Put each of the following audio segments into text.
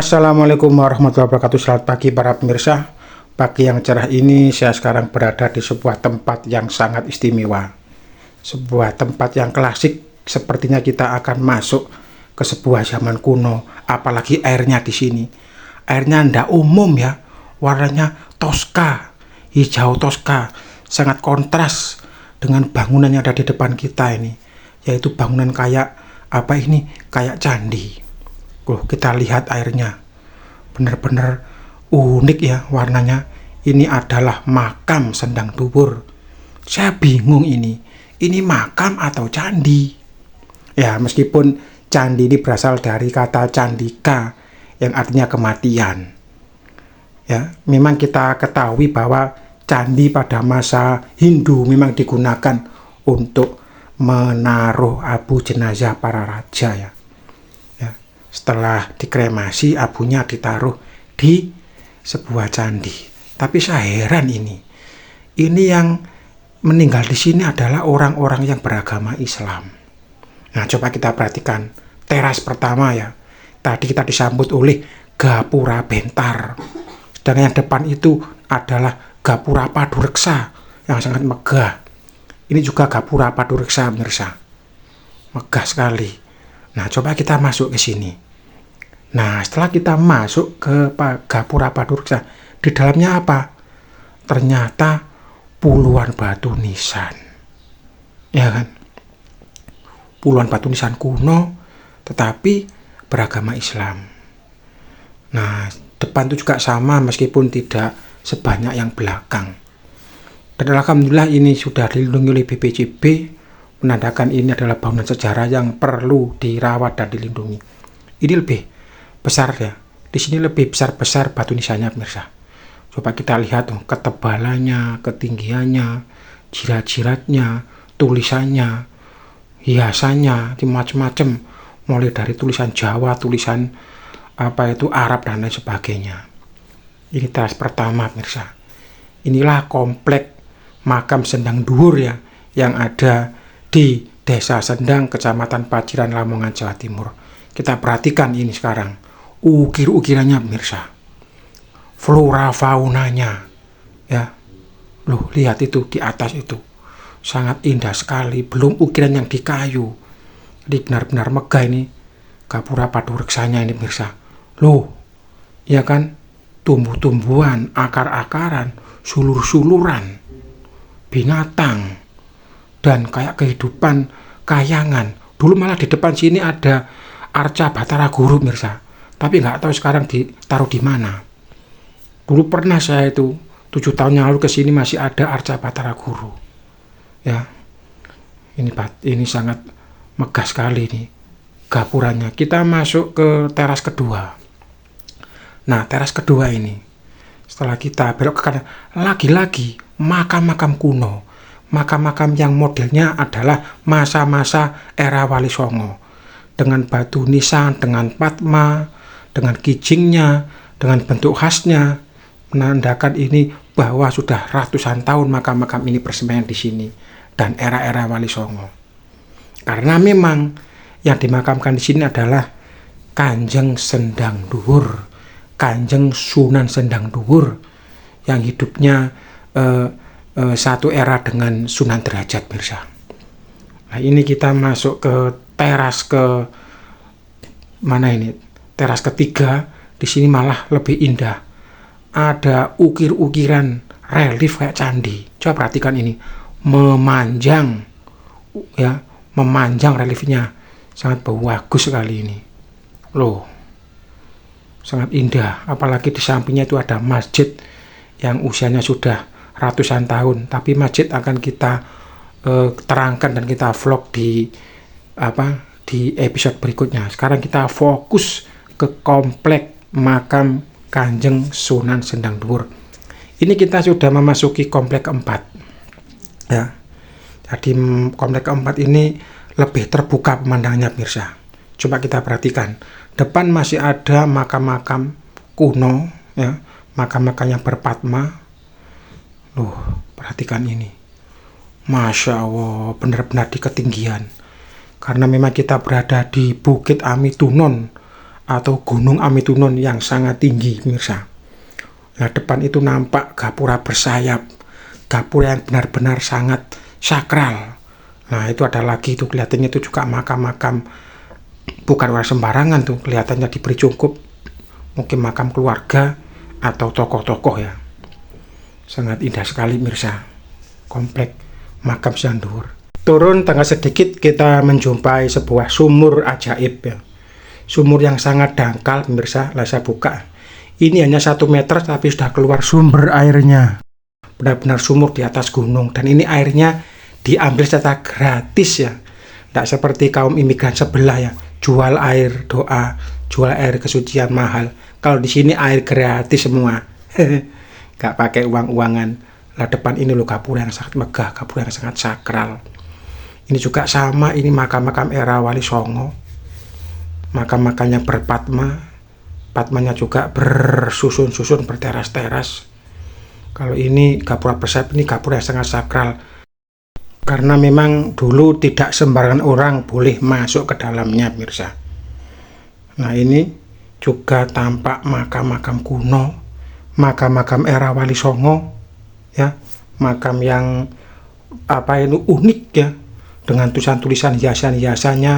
Assalamualaikum warahmatullahi wabarakatuh. Selamat pagi para pemirsa. Pagi yang cerah ini saya sekarang berada di sebuah tempat yang sangat istimewa. Sebuah tempat yang klasik, sepertinya kita akan masuk ke sebuah zaman kuno. Apalagi airnya di sini. Airnya ndak umum ya. Warnanya toska, hijau toska. Sangat kontras dengan bangunan yang ada di depan kita ini. Yaitu bangunan kayak apa ini? Kayak candi. Kita lihat airnya benar-benar unik ya warnanya. Ini adalah makam Sendang Dhuwur. Saya bingung ini makam atau candi ya, meskipun candi ini berasal dari kata candika yang artinya kematian ya. Memang kita ketahui bahwa candi pada masa Hindu memang digunakan untuk menaruh abu jenazah para raja ya. Setelah dikremasi, abunya ditaruh di sebuah candi. Tapi saya heran ini yang meninggal di sini adalah orang-orang yang beragama Islam. Nah, coba kita perhatikan teras pertama ya. Tadi kita disambut oleh gapura bentar. Sedangkan yang depan itu adalah gapura padureksa yang sangat megah. Ini juga gapura padureksa, pemirsa. Megah sekali. Nah, coba kita masuk ke sini. Nah, setelah kita masuk ke gapura padureksa, di dalamnya apa? Ternyata puluhan batu nisan. Ya kan? Puluhan batu nisan kuno, tetapi beragama Islam. Nah, depan itu juga sama meskipun tidak sebanyak yang belakang. Dan alhamdulillah ini sudah dilindungi oleh BPJB, menandakan ini adalah bangunan sejarah yang perlu dirawat dan dilindungi. Ini lebih besar ya. Di sini lebih besar batu nisannya, pemirsa. Coba kita lihat ketebalannya, ketinggiannya, jirat-jiratnya, tulisannya, hiasannya, macam-macam. Mulai dari tulisan Jawa, tulisan Arab dan lain sebagainya. Ini teras pertama, pemirsa. Inilah komplek makam Sendang Dhuwur ya, yang ada di Desa Sendang, Kecamatan Paciran, Lamongan, Jawa Timur. Kita perhatikan ini sekarang, ukir-ukirannya, pemirsa, flora faunanya, ya. Loh, lihat itu di atas itu, sangat indah sekali. Belum ukiran yang di kayu. Jadi benar-benar megah ini gapura padureksanya ini, pemirsa. Loh, ya kan, tumbuh-tumbuhan, akar-akaran, sulur-suluran, binatang, dan kayak kehidupan kayangan. Dulu malah di depan sini ada arca Batara Guru, pemirsa. Tapi nggak tahu sekarang ditaruh di mana. Dulu pernah saya itu 7 tahun yang lalu ke sini masih ada arca Batara Guru. Ya, ini sangat megah sekali nih gapuranya. Kita masuk ke teras kedua. Nah, teras kedua ini, setelah kita belok ke kanan, lagi-lagi makam-makam kuno. Makam-makam yang modelnya adalah masa-masa era Wali Songo. Dengan batu nisan, dengan patma, dengan kijingnya, dengan bentuk khasnya, menandakan ini bahwa sudah ratusan tahun makam-makam ini bersemayam di sini dan era-era Wali Songo. Karena memang yang dimakamkan di sini adalah Kanjeng Sendang Dhuwur, Kanjeng Sunan Sendang Dhuwur, yang hidupnya satu era dengan Sunan Derajat, pemirsa. Nah, ini kita masuk ke teras ke mana ini? Teras ketiga. Di sini malah lebih indah. Ada ukir-ukiran relief kayak candi. Coba perhatikan ini, memanjang ya, memanjang reliefnya. Sangat bagus sekali ini. Loh, sangat indah. Apalagi di sampingnya itu ada masjid yang usianya sudah ratusan tahun. Tapi masjid akan kita terangkan dan kita vlog di episode berikutnya. Sekarang kita fokus ke komplek makam Kanjeng Sunan Sendang Dhuwur. Ini kita sudah memasuki komplek keempat ya. Jadi komplek keempat ini lebih terbuka pemandangannya, pemirsa. Coba kita perhatikan, depan masih ada makam-makam kuno ya, makam-makam yang berpatma. Loh, perhatikan ini, Masya Allah, benar-benar di ketinggian. Karena memang kita berada di Bukit Amitunon atau Gunung Amitunon yang sangat tinggi pemirsa. Nah, depan itu nampak gapura bersayap, gapura yang benar-benar sangat sakral. Nah, itu ada lagi tuh kelihatannya itu juga makam-makam, bukan orang sembarangan tuh, kelihatannya diberi cukup, mungkin makam keluarga atau tokoh-tokoh ya. Sangat indah sekali pemirsa, komplek makam Sandur. Turun tangga sedikit kita menjumpai sebuah sumur ajaib ya. Sumur yang sangat dangkal pemirsa. Lah saya buka, ini hanya 1 meter tapi sudah keluar sumber airnya. Benar-benar sumur di atas gunung, dan ini airnya diambil secara gratis ya. Tidak seperti kaum imigran sebelah ya, jual air doa, jual air kesucian mahal. Kalau di sini air gratis semua. Gak pakai uang-uangan. Lah depan ini loh gapura yang sangat megah, gapura yang sangat sakral. Ini juga sama, ini makam-makam era Wali Songo. Makam-makamnya berpatma, patmanya juga bersusun-susun, berteras-teras. Kalau ini gapura bersayap, ini gapura yang sangat sakral. Karena memang dulu tidak sembarangan orang boleh masuk ke dalamnya pemirsa. Nah, ini juga tampak makam-makam kuno, makam-makam era Wali Songo ya, makam yang unik ya, dengan tulisan-tulisan hiasan-hiasannya,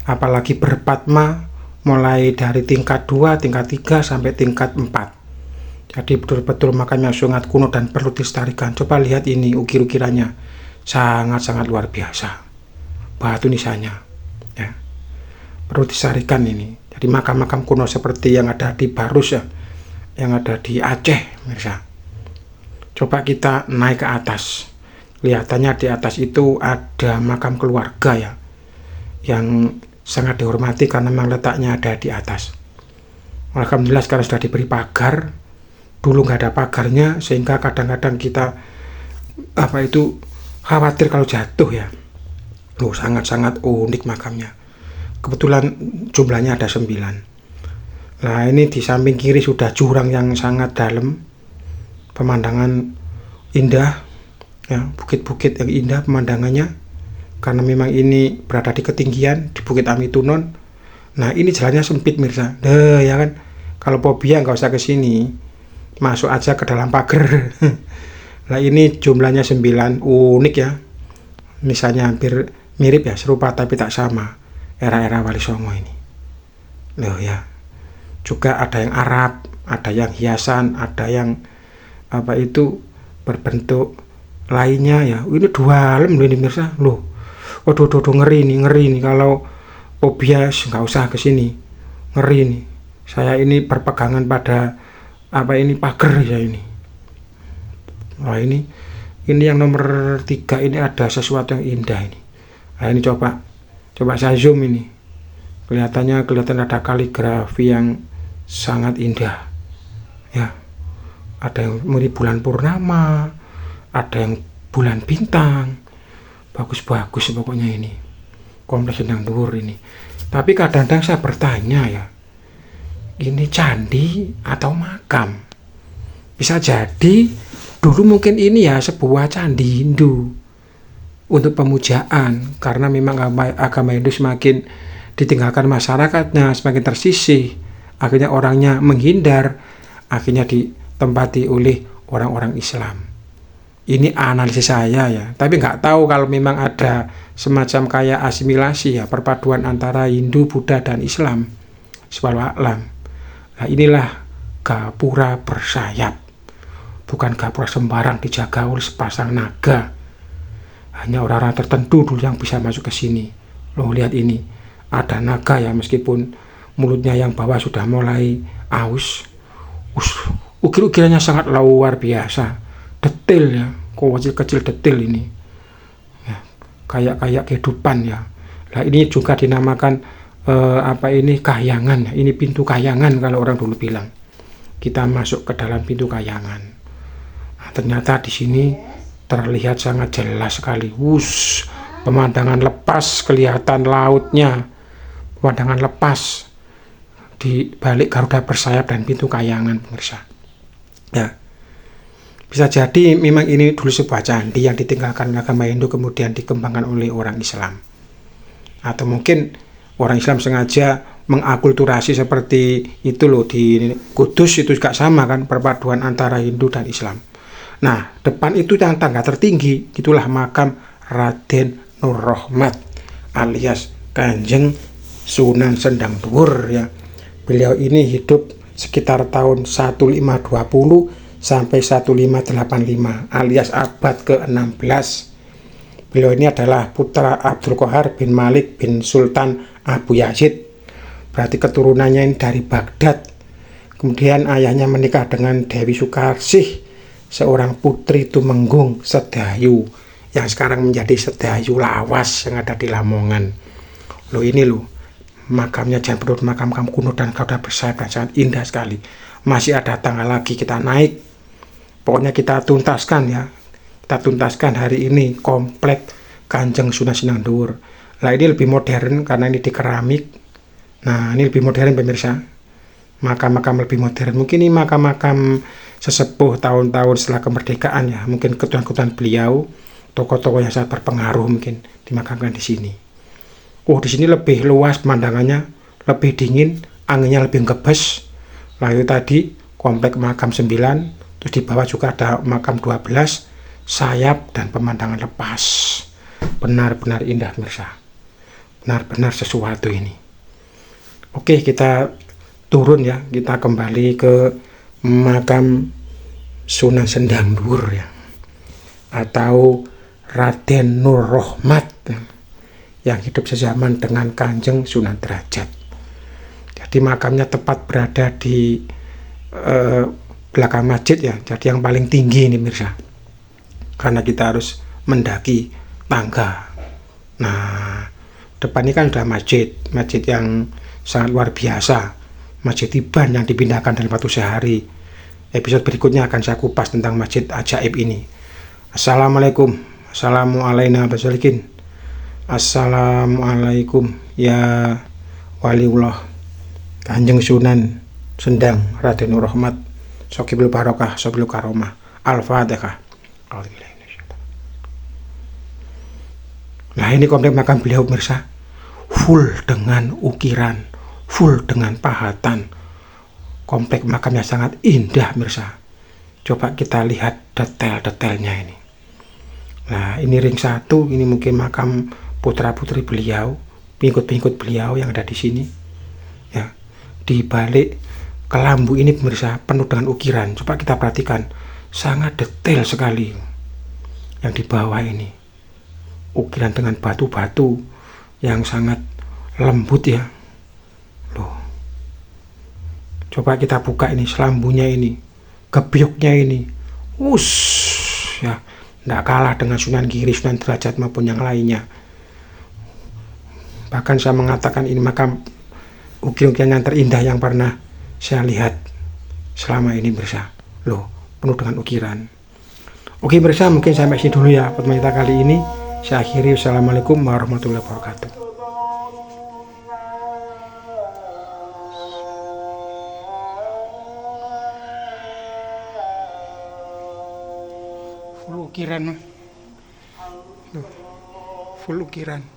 apalagi berpatma mulai dari tingkat 2, tingkat 3 sampai tingkat 4. Jadi betul-betul makam yang sangat kuno dan perlu dilestarikan. Coba lihat ini ukir-ukirannya, sangat-sangat luar biasa. Batu nisannya ya, perlu dilestarikan ini. Jadi makam-makam kuno seperti yang ada di Barus ya, yang ada di Aceh pemirsa. Coba kita naik ke atas, kelihatannya di atas itu ada makam keluarga ya, yang sangat dihormati karena memang letaknya ada di atas. Alhamdulillah sekarang sudah diberi pagar. Dulu nggak ada pagarnya, sehingga kadang-kadang kita khawatir kalau jatuh ya. Loh, sangat-sangat unik makamnya. Kebetulan jumlahnya ada 9. Nah, ini di samping kiri sudah jurang yang sangat dalam. Pemandangan indah ya, bukit-bukit yang indah pemandangannya, karena memang ini berada di ketinggian di Bukit Amitunon. Nah, ini jalannya sempit mirsa, ya kan. Kalau fobia nggak usah ke sini, masuk aja ke dalam pagar. Nah, ini jumlahnya 9, unik ya. Misalnya hampir mirip ya, serupa tapi tak sama, era-era Wali Songo ini. Loh ya, juga ada yang Arab, ada yang hiasan, ada yang berbentuk lainnya ya. Ini dualem loh ini mirsa. Loh, waduh, ngeri nih kalau fobia nggak usah ke sini, ngeri nih. Saya ini berpegangan pada pagar ya ini. Wah, ini yang nomor 3 ini ada sesuatu yang indah ini. Nah, ini coba saya zoom ini. Kelihatan ada kaligrafi yang sangat indah ya. Ada yang mirip bulan purnama, ada yang bulan bintang, bagus pokoknya ini. Kompleks yang dhuwur ini. Tapi kadang-kadang saya bertanya ya, ini candi atau makam? Bisa jadi dulu mungkin ini ya sebuah candi Hindu untuk pemujaan, karena memang agama Hindu semakin ditinggalkan masyarakatnya, semakin tersisih, akhirnya orangnya menghindar, akhirnya ditempati oleh orang-orang Islam. Ini analisis saya ya, tapi nggak tahu kalau memang ada semacam kayak asimilasi ya, perpaduan antara Hindu, Buddha, dan Islam. Wallahu a'lam. Nah, inilah gapura bersayap, bukan gapura sembarang dijaga oleh sepasang naga. Hanya orang-orang tertentu dulu yang bisa masuk ke sini. Loh, lihat ini, ada naga ya, meskipun mulutnya yang bawah sudah mulai aus. Ukir-ukirannya sangat luar biasa, detail ya, kecil detail ini ya, kayak kehidupan ya. Nah, ini juga dinamakan kahyangan. Ini pintu kahyangan kalau orang dulu bilang. Kita masuk ke dalam pintu kahyangan. Nah, ternyata di sini terlihat sangat jelas sekali. Pemandangan lepas, kelihatan lautnya. Pemandangan lepas di balik Garuda bersayap dan pintu kahyangan pemirsa. Ya, bisa jadi memang ini dulu sebuah candi yang ditinggalkan agama Hindu kemudian dikembangkan oleh orang Islam, atau mungkin orang Islam sengaja mengakulturasi seperti itu loh. Di Kudus itu juga sama kan, perpaduan antara Hindu dan Islam. Nah, depan itu yang tangga tertinggi, itulah makam Raden Nur Rohmat alias Kanjeng Sunan Sendang Dhuwur ya. Beliau ini hidup sekitar tahun 1520 sampai 1585 alias abad ke-16. Beliau ini adalah putra Abdul Qohar bin Malik bin Sultan Abu Yazid. Berarti keturunannya ini dari Baghdad. Kemudian ayahnya menikah dengan Dewi Sukarsih, seorang putri Tumenggung Sedayu yang sekarang menjadi Sedayu Lawas yang ada di Lamongan. Loh ini loh, makamnya jangan perlu makam-makam kuno dan sudah bersayap dan sangat indah sekali. Masih ada tangga lagi, kita naik. Pokoknya kita tuntaskan ya. Kita tuntaskan hari ini komplek Kanjeng Sunan Sendang Dhuwur. Nah ini lebih modern karena ini di keramik. Nah ini lebih modern pemirsa. Makam-makam lebih modern. Mungkin ini makam-makam sesepuh tahun-tahun setelah kemerdekaan ya. Mungkin ketuaan-ketuaan beliau, tokoh-tokoh yang sangat berpengaruh mungkin dimakamkan di sini. Oh, di sini lebih luas pemandangannya, lebih dingin, anginnya lebih ngebes. Lalu tadi komplek makam 9, terus di bawah juga ada makam 12, sayap dan pemandangan lepas. Benar-benar indah pemirsa. Benar-benar sesuatu ini. Oke, kita turun ya, kita kembali ke makam Sunan Sendang Dhuwur ya. Atau Raden Nur Rohmat ya, yang hidup sezaman dengan Kanjeng Sunan Derajat. Jadi makamnya tepat berada di belakang masjid ya, jadi yang paling tinggi ini mirsa. Karena kita harus mendaki tangga. Nah, depan ini kan ada masjid yang sangat luar biasa. Masjid Iban yang dipindahkan dalam waktu sehari. Episode berikutnya akan saya kupas tentang masjid ajaib ini. Assalamualaikum. Assalamualaikum. Assalamualaikum ya waliullah Kanjeng Sunan Sendang Raden Nur Rohmat Sokibul Barokah Sokibul Karomah. Al-Fatihah. Nah ini komplek makam beliau pemirsa, full dengan ukiran, full dengan pahatan. Komplek makamnya sangat indah pemirsa. Coba kita lihat detail-detailnya ini. Nah ini ring 1, ini mungkin makam putra-putri beliau, pengikut-pengikut beliau yang ada di sini. Ya, di balik kelambu ini pemirsa penuh dengan ukiran. Coba kita perhatikan, sangat detail sekali. Yang di bawah ini, ukiran dengan batu-batu yang sangat lembut ya. Loh, coba kita buka ini selambunya ini, gebyoknya ini, ya, tidak kalah dengan Sunan Giri, Sunan Derajat maupun yang lainnya. Bahkan saya mengatakan ini makam ukiran yang terindah yang pernah saya lihat selama ini bersama. Loh, penuh dengan ukiran. Oke bersama, mungkin sampai sini dulu ya pertemuan kita kali ini. Saya akhiri. Wassalamualaikum warahmatullahi wabarakatuh. Full ukiran, full ukiran.